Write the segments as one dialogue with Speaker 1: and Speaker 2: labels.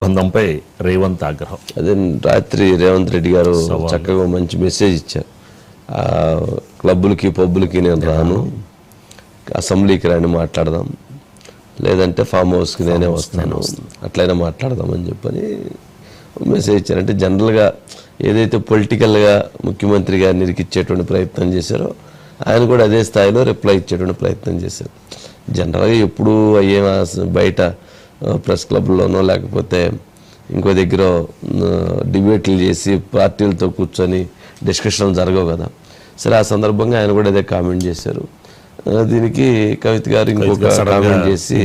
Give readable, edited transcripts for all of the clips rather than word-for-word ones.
Speaker 1: ఒప్పందంపై రేవంత్ ఆగ్రహం.
Speaker 2: అదే రాత్రి రేవంత్ రెడ్డి గారు చక్కగా మంచి మెసేజ్ ఇచ్చారు. క్లబ్బులకి పబ్బులకి నేను రాను, అసెంబ్లీకి రాని మాట్లాడదాం, లేదంటే ఫామ్ హౌస్కి నేనే వస్తాను, అట్లయినా మాట్లాడదామని చెప్పని మెసేజ్ ఇచ్చారు. అంటే జనరల్గా ఏదైతే పొలిటికల్గా ముఖ్యమంత్రి గారిని ఇరికిచ్చేటువంటి ప్రయత్నం చేశారో ఆయన కూడా అదే స్థాయిలో రిప్లై ఇచ్చేటువంటి ప్రయత్నం చేశారు. జనరల్గా ఎప్పుడు అయ్యే బయట ప్రెస్ క్లబ్లోనో లేకపోతే ఇంకో దగ్గర డిబేట్లు చేసి పార్టీలతో కూర్చొని డిస్కషన్లు జరగవు కదా. సరే, ఆ సందర్భంగా ఆయన కూడా అదే కామెంట్ చేశారు. దీనికి కవిత గారు ఇంకొక కామెంట్ చేసి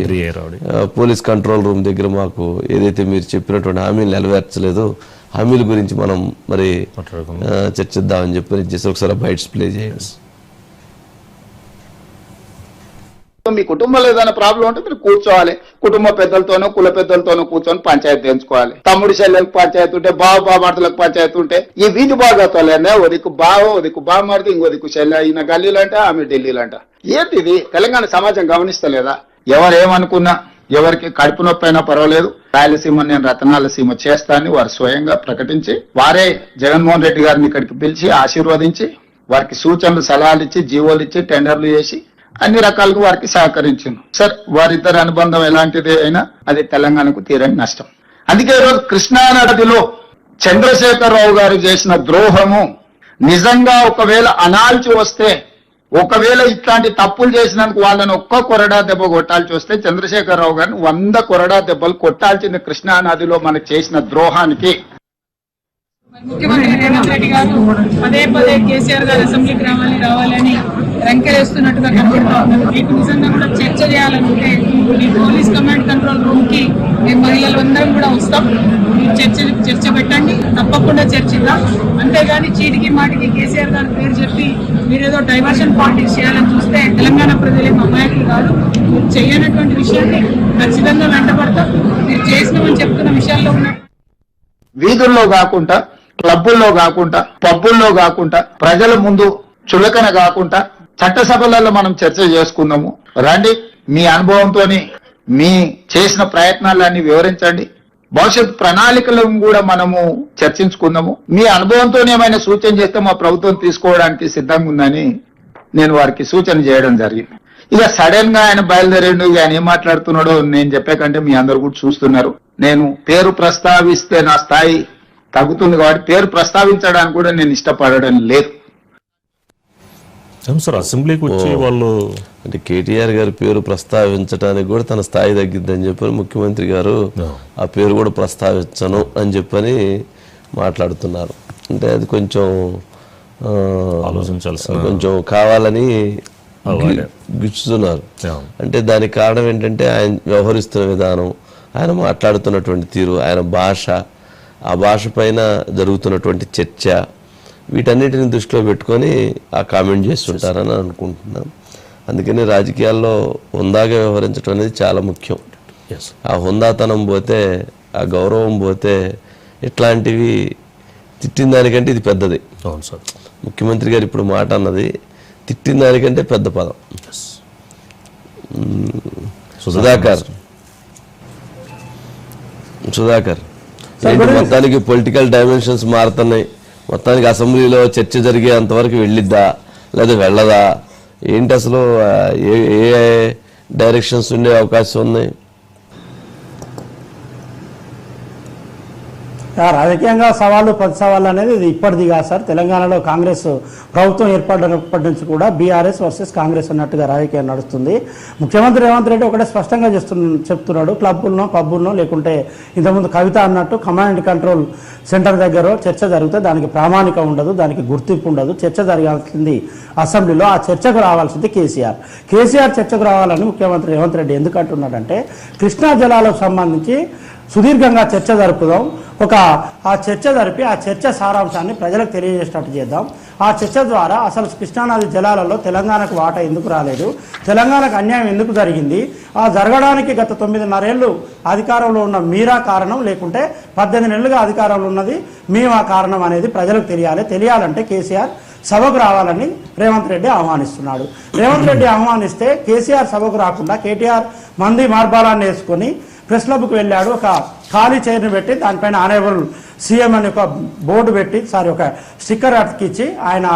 Speaker 2: పోలీస్ కంట్రోల్ రూమ్ దగ్గర మాకు ఏదైతే మీరు చెప్పినటువంటి హామీలు నెరవేర్చలేదు, హామీల గురించి మనం మరి చర్చిద్దామని చెప్పి చేసి ఒకసారి బైట్స్ ప్లే చేయండి.
Speaker 3: మీ కుటుంబంలో ఏదైనా ప్రాబ్లం ఉంటే మీరు కూర్చోవాలి, కుటుంబ పెద్దలతోనో కుల పెద్దలతోనో కూర్చొని పంచాయతీ తెంచుకోవాలి. తమ్ముడి చెల్లెలకు పంచాయతీ ఉంటే, బావమార్తలకు పంచాయతీ ఉంటే, ఈ వీధి భాగత్వాలనే ఓదికు బావ, ఓదికు బావమార్తె, ఇంకో దిక్కు చెల్లె, ఈయన గల్లీలంట, ఆమె ఢిల్లీలంట. ఏంటి ఇది? తెలంగాణ సమాజం గమనిస్తలేదా? ఎవరేమనుకున్నా, ఎవరికి కడుపు నొప్పి అయినా పర్వాలేదు, రాయలసీమ నేను రతనాల సీమ చేస్తానని వారు స్వయంగా ప్రకటించి, వారే జగన్మోహన్ రెడ్డి గారిని ఇక్కడికి పిలిచి ఆశీర్వదించి, వారికి సూచనలు సలహాలు ఇచ్చి, జీవోలు ఇచ్చి, టెండర్లు చేసి అన్ని రకాలుగా వారికి సహకరించింది. సార్, వారిద్దరి అనుబంధం ఎలాంటిది అయినా అది తెలంగాణకు తీరని నష్టం. అందుకే ఈరోజు కృష్ణానదిలో చంద్రశేఖరరావు గారు చేసిన ద్రోహము నిజంగా ఒకవేళ అనాల్చి వస్తే, ఒకవేళ ఇట్లాంటి తప్పులు చేసినందుకు వాళ్ళని ఒక్క కొరడా దెబ్బ కొట్టాల్సి వస్తే చంద్రశేఖరరావు గారిని 100 కొరడా దెబ్బలు కొట్టాల్సింది కృష్ణానదిలో మనకు చేసిన ద్రోహానికి.
Speaker 4: ముఖ్యమంత్రి రేవంత్ రెడ్డి గారు పదే పదే కేసీఆర్ గారు అసెంబ్లీకి రావాలని రంకెలేస్తున్నట్టుగా కనబడుతూ ఉన్నారు. మీకు నిజంగా కూడా చర్చ చేయాలనుకుంటే ఈ పోలీస్ కమాండ్ కంట్రోల్ రూమ్ కి మేము మహిళలందరం కూడా వస్తాం. మీరు చర్చ పెట్టండి, తప్పకుండా చర్చిద్దాం. అంతేగాని చీటికి మాటికి కేసీఆర్ గారి పేరు చెప్పి మీరేదో డైవర్షన్ పాలిటిక్స్ చేయాలని చూస్తే తెలంగాణ ప్రజలేం అమాయకులు కాదు. మీరు చేయనటువంటి విషయాన్ని ఖచ్చితంగా వెంటబడతాం. మీరు చేసినామని చెప్తున్న విషయాల్లో ఉన్న
Speaker 3: వీధుల్లో కాకుండా, క్లబ్బుల్లో కాకుండా, పబ్బుల్లో కాకుండా, ప్రజల ముందు చులకన కాకుండా చట్టసభలలో మనం చర్చ చేసుకుందాము. రండి, మీ అనుభవంతోని మీ చేసిన ప్రయత్నాలన్నీ వివరించండి. భవిష్యత్ ప్రణాళికలను కూడా మనము చర్చించుకుందాము. మీ అనుభవంతో ఏమైనా సూచన చేస్తే మా ప్రభుత్వం తీసుకోవడానికి సిద్ధంగా ఉందని నేను వారికి సూచన చేయడం జరిగింది. ఇక సడన్ గా ఆయన బయలుదేరిండు. ఆయన ఏం మాట్లాడుతున్నాడో నేను చెప్పే కంటే మీ అందరు కూడా చూస్తున్నారు. నేను పేరు ప్రస్తావిస్తే నా స్థాయి తగ్గుతుంది కాబట్టి పేరు ప్రస్తావించడానికి కూడా నేను ఇష్టపడడం లేదు.
Speaker 1: సార్, అసెంబ్లీకి వచ్చి వాళ్ళు
Speaker 2: అంటే కేటీఆర్ గారి పేరు ప్రస్తావించడానికి కూడా తన స్థాయి తగ్గిద్దని చెప్పని ముఖ్యమంత్రి గారు ఆ పేరు కూడా ప్రస్తావించను అని చెప్పని మాట్లాడుతున్నారు. అంటే అది కొంచెం
Speaker 1: ఆలోచించాల్సిన,
Speaker 2: కొంచెం కావాలని గుచ్చుతున్నారు. అంటే దానికి కారణం ఏంటంటే ఆయన వ్యవహరిస్తున్న విధానం, ఆయన మాట్లాడుతున్నటువంటి తీరు, ఆయన భాష, ఆ భాష పైన జరుగుతున్నటువంటి చర్చ, వీటన్నిటిని దృష్టిలో పెట్టుకొని ఆ కామెంట్ చేస్తుంటారని అనుకుంటున్నాం. అందుకని రాజకీయాల్లో హుందాగా వ్యవహరించడం అనేది చాలా ముఖ్యం. ఆ హుందాతనం పోతే, ఆ గౌరవం పోతే ఇట్లాంటివి తిట్టిన దానికంటే ఇది పెద్దది.
Speaker 1: అవును సార్,
Speaker 2: ముఖ్యమంత్రి గారు ఇప్పుడు మాట అన్నది తిట్టిన దానికంటే పెద్ద పదం. సుధాకర్ మొత్తానికి పొలిటికల్ డైమెన్షన్స్ మారుతున్నాయి. మొత్తానికి అసెంబ్లీలో చర్చ జరిగే అంతవరకు వెళ్ళిద్దా లేదా వెళ్ళదా ఏంటి, అసలు ఏ డైరెక్షన్స్ ఉండే అవకాశం ఉన్నాయి?
Speaker 5: రాజకీయంగా సవాళ్ళు ప్రతి సవాళ్ళు అనేది ఇది ఇప్పటిది కాదు సార్. తెలంగాణలో కాంగ్రెస్ ప్రభుత్వం ఏర్పడినప్పటి నుంచి కూడా బీఆర్ఎస్ వర్సెస్ కాంగ్రెస్ అన్నట్టుగా రాజకీయం నడుస్తుంది. ముఖ్యమంత్రి రేవంత్ రెడ్డి ఒకటే స్పష్టంగా చెప్తున్నాడు, క్లబ్బుల్లో పబ్బుల్లో లేకుంటే ఇంతకుముందు కవిత అన్నట్టు కమాండ్ కంట్రోల్ సెంటర్ దగ్గర చర్చ జరిగితే దానికి ప్రామాణిక ఉండదు, దానికి గుర్తింపు ఉండదు. చర్చ జరగాల్సింది అసెంబ్లీలో, ఆ చర్చకు రావాల్సింది కేసీఆర్ చర్చకు రావాలని ముఖ్యమంత్రి రేవంత్ రెడ్డి ఎందుకు అంటున్నాడంటే, కృష్ణా జలాలకు సంబంధించి సుదీర్ఘంగా చర్చ జరుపుదాం, ఆ చర్చ జరిపి ఆ చర్చ సారాంశాన్ని ప్రజలకు తెలియజేసినట్టు చేద్దాం. ఆ చర్చ ద్వారా అసలు కృష్ణానది జలాలలో తెలంగాణకు వాటా ఎందుకు రాలేదు, తెలంగాణకు అన్యాయం ఎందుకు జరిగింది, ఆ జరగడానికి గత 9.5 ఏళ్ళు అధికారంలో ఉన్న మీరా కారణం, లేకుంటే 18 నెలలుగా అధికారంలో ఉన్నది మేము ఆ కారణం అనేది ప్రజలకు తెలియాలంటే కేసీఆర్ సభకు రావాలని రేవంత్ రెడ్డి ఆహ్వానిస్తున్నాడు. రేవంత్ రెడ్డి ఆహ్వానిస్తే కేసీఆర్ సభకు రాకుండా కేటీఆర్ మంది మార్బాలాన్ని వేసుకొని ప్రెస్ క్లబ్కు వెళ్ళాడు, ఒక ఖాళీ చైర్ని పెట్టి దానిపైన ఆనరబుల్ సీఎం అని ఒక బోర్డు పెట్టి ఒక స్టిక్కర్ అతికిచ్చి ఆయన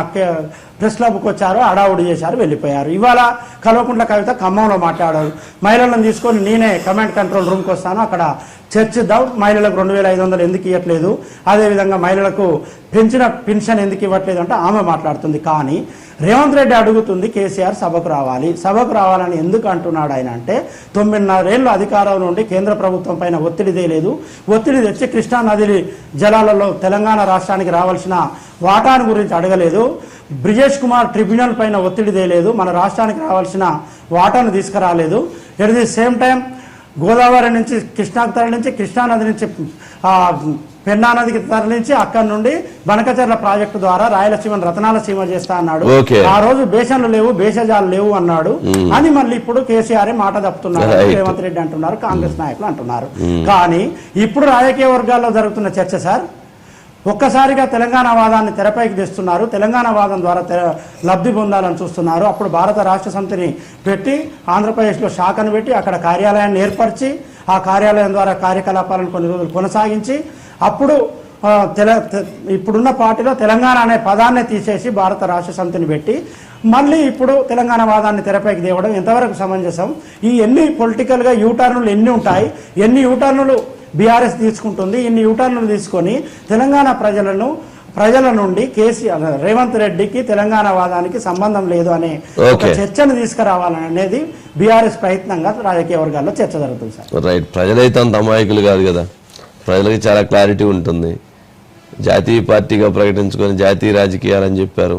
Speaker 5: ప్రెస్ క్లబ్కి వచ్చారు, హడావుడి చేశారు, వెళ్ళిపోయారు. ఇవాళ కల్వకుంట్ల కవిత ఖమ్మంలో మాట్లాడారు. మహిళలను తీసుకొని నేనే కమాండ్ కంట్రోల్ రూమ్కి వస్తాను, అక్కడ చర్చిద్దాం, మహిళలకు 2500 ఎందుకు ఇవ్వట్లేదు, అదేవిధంగా మహిళలకు పెంచిన పెన్షన్ ఎందుకు ఇవ్వట్లేదు అంటే ఆమె మాట్లాడుతుంది. కానీ రేవంత్ రెడ్డి అడుగుతుంది కేసీఆర్ సభకు రావాలని ఎందుకు అంటున్నాడు ఆయన అంటే 9.5 ఏళ్ళు అధికారం నుండి కేంద్ర ప్రభుత్వం పైన ఒత్తిడి తేలేదు, ఒత్తిడి తెచ్చి కృష్ణా నది జలాలలో తెలంగాణ రాష్ట్రానికి రావాల్సిన వాటాను గురించి అడగలేదు, బ్రిజేష్ కుమార్ ట్రిబ్యునల్ పైన ఒత్తిడి తేలేదు, మన రాష్ట్రానికి రావాల్సిన వాటాను తీసుకురాలేదు. At the same time Godavari నుంచి కృష్ణాకు తరలించి, కృష్ణానది నుంచి పెన్నా నదికి తరలించి అక్కడి నుండి బనకచర్ల ప్రాజెక్టు ద్వారా రాయలసీమను రతనాల సీమ చేస్తా అన్నాడు. ఆ రోజు బేషన్లు లేవు, భేషజాలు లేవు అన్నాడు. అని మళ్ళీ ఇప్పుడు కేసీఆర్ మాట తప్పుతున్నారు, రేవంత్ రెడ్డి అంటున్నారు, కాంగ్రెస్ నాయకులు అంటున్నారు. కానీ ఇప్పుడు రాజకీయ వర్గాల్లో జరుగుతున్న చర్చ సార్, ఒక్కసారిగా తెలంగాణ వాదాన్ని తెరపైకి తెస్తున్నారు, తెలంగాణ వాదం ద్వారా లబ్ధి పొందాలని చూస్తున్నారు. అప్పుడు భారత రాష్ట్ర సమితిని పెట్టి ఆంధ్రప్రదేశ్లో శాఖను పెట్టి అక్కడ కార్యాలయాన్ని ఏర్పరిచి ఆ కార్యాలయం ద్వారా కార్యకలాపాలను కొన్ని రోజులు కొనసాగించి అప్పుడు ఇప్పుడున్న పార్టీలో తెలంగాణ అనే పదాన్ని తీసేసి భారత రాష్ట్ర సమితిని పెట్టి మళ్ళీ ఇప్పుడు తెలంగాణ వాదాన్ని తెరపైకి తేవడం ఎంతవరకు సమంజసం? ఈ ఎన్ని పొలిటికల్గా యూటర్నులు ఎన్ని ఉంటాయి, ఎన్ని యూటర్నులు బీఆర్ఎస్ తీసుకుంటుంది, ఇన్ని యూటర్నులు తీసుకొని తెలంగాణ ప్రజల నుండి కేసీఆర్ రేవంత్ రెడ్డికి తెలంగాణ వాదానికి సంబంధం లేదు అనే ఒక చర్చను తీసుకురావాలని అనేది బీఆర్ఎస్ ప్రయత్నంగా రాజకీయ వర్గాల్లో చర్చ జరుగుతుంది సార్.
Speaker 2: రైట్. ప్రజలైతే అంత అమాయకులు కాదు కదా, ప్రజలకి చాలా క్లారిటీ ఉంటుంది. జాతీయ పార్టీగా ప్రకటించుకొని జాతీయ రాజకీయాలని చెప్పారు,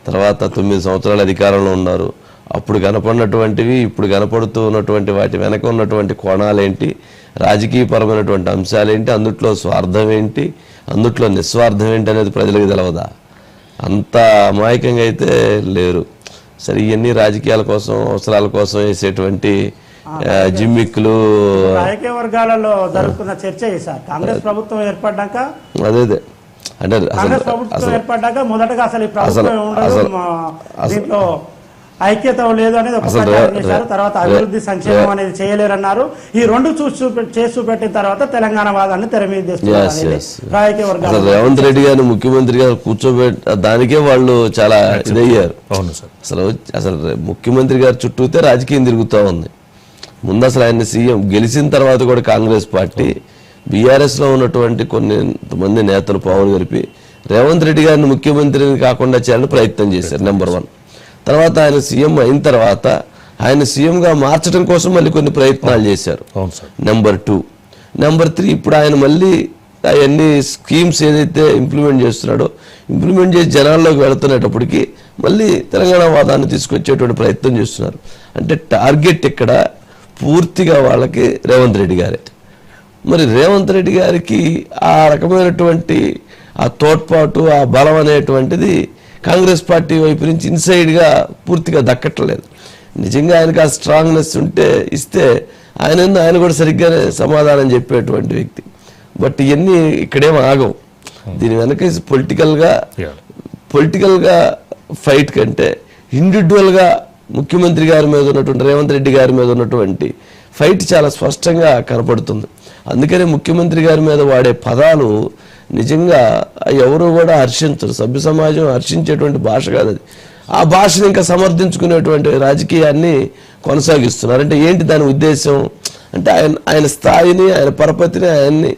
Speaker 2: తర్వాత 9 సంవత్సరాలు అధికారంలో ఉన్నారు. అప్పుడు కనపడినటువంటివి ఇప్పుడు కనపడుతూ ఉన్నటువంటి వాటి వెనక ఉన్నటువంటి కోణాలేంటి, రాజకీయపరమైనటువంటి అంశాలేంటి, అందుట్లో స్వార్థం ఏంటి, అందుట్లో నిస్వార్థం ఏంటి అనేది ప్రజలకు తెలవదా? అంత అమాయకంగా అయితే లేరు. సరే, ఇవన్నీ రాజకీయాల కోసం అవసరాల కోసం వేసేటువంటి జిమ్మిక్కులు
Speaker 5: రాజకీయ వర్గాలలో జరుగుతున్న చర్చ సార్. కాంగ్రెస్ ప్రభుత్వం ఏర్పడ్డాక
Speaker 2: అదే అంటే
Speaker 5: కాంగ్రెస్ ప్రభుత్వం ఏర్పడ్డాక మొదటగా అసలు ఈ ప్రభుత్వం ఉండదు, దీంట్లో ఐక్యత లేదు అనేది ఒక చేశారు. తర్వాత అభివృద్ధి సంక్షేమం అనేది చేయలేరన్నారు. ఈ రెండు చేసి చూపెట్టిన తర్వాత తెలంగాణ వాదాన్ని తెర మీద రాజకీయ వర్గాలు
Speaker 2: రేవంత్ రెడ్డి గారిని ముఖ్యమంత్రిగా కూర్చోబెట్టి దానికే వాళ్ళు చాలా ఇదయ్యారు. అసలు ముఖ్యమంత్రి గారి చుట్టూతే రాజకీయం తిరుగుతూ ఉంది. ముందు అసలు ఆయన సీఎం గెలిచిన తర్వాత కూడా కాంగ్రెస్ పార్టీ బీఆర్ఎస్లో ఉన్నటువంటి కొంతమంది నేతలు పావులు కలిపి రేవంత్ రెడ్డి గారిని ముఖ్యమంత్రిని కాకుండా చేయాలని ప్రయత్నం చేశారు. నెంబర్ 1. తర్వాత ఆయన సీఎం అయిన తర్వాత ఆయన సీఎంగా మార్చడం కోసం మళ్ళీ కొన్ని ప్రయత్నాలు చేశారు. నెంబర్ 2. నెంబర్ 3 ఇప్పుడు ఆయన మళ్ళీ అవన్నీ స్కీమ్స్ ఏదైతే ఇంప్లిమెంట్ చేస్తున్నాడో ఇంప్లిమెంట్ చేసి జనాల్లోకి వెళుతున్నప్పటికీ మళ్ళీ తెలంగాణ వాదాన్ని తీసుకొచ్చేటువంటి ప్రయత్నం చేస్తున్నారు. అంటే టార్గెట్ ఇక్కడ పూర్తిగా వాళ్ళకి రేవంత్ రెడ్డి గారే. మరి రేవంత్ రెడ్డి గారికి ఆ రకమైనటువంటి ఆ తోడ్పాటు, ఆ బలం అనేటువంటిది కాంగ్రెస్ పార్టీ వైపు నుంచి ఇన్సైడ్గా పూర్తిగా దక్కట్లేదు. నిజంగా ఆయనకు ఆ స్ట్రాంగ్నెస్ ఇస్తే ఆయన కూడా సరిగ్గానే సమాధానం చెప్పేటువంటి వ్యక్తి. బట్ ఇవన్నీ ఇక్కడేం ఆగవు. దీని వెనక పొలిటికల్గా ఫైట్ కంటే ఇండివిజువల్గా ముఖ్యమంత్రి గారి మీద ఉన్నటువంటి రేవంత్ రెడ్డి గారి మీద ఉన్నటువంటి ఫైట్ చాలా స్పష్టంగా కనపడుతుంది. అందుకనే ముఖ్యమంత్రి గారి మీద వాడే పదాలు నిజంగా ఎవరు కూడా హర్షించరు. సభ్య సమాజం హర్షించేటువంటి భాష కాదు అది. ఆ భాషను ఇంకా సమర్థించుకునేటువంటి రాజకీయాన్ని కొనసాగిస్తున్నారు. అంటే ఏంటి దాని ఉద్దేశం అంటే ఆయన స్థాయిని, ఆయన పరపతిని, ఆయన్ని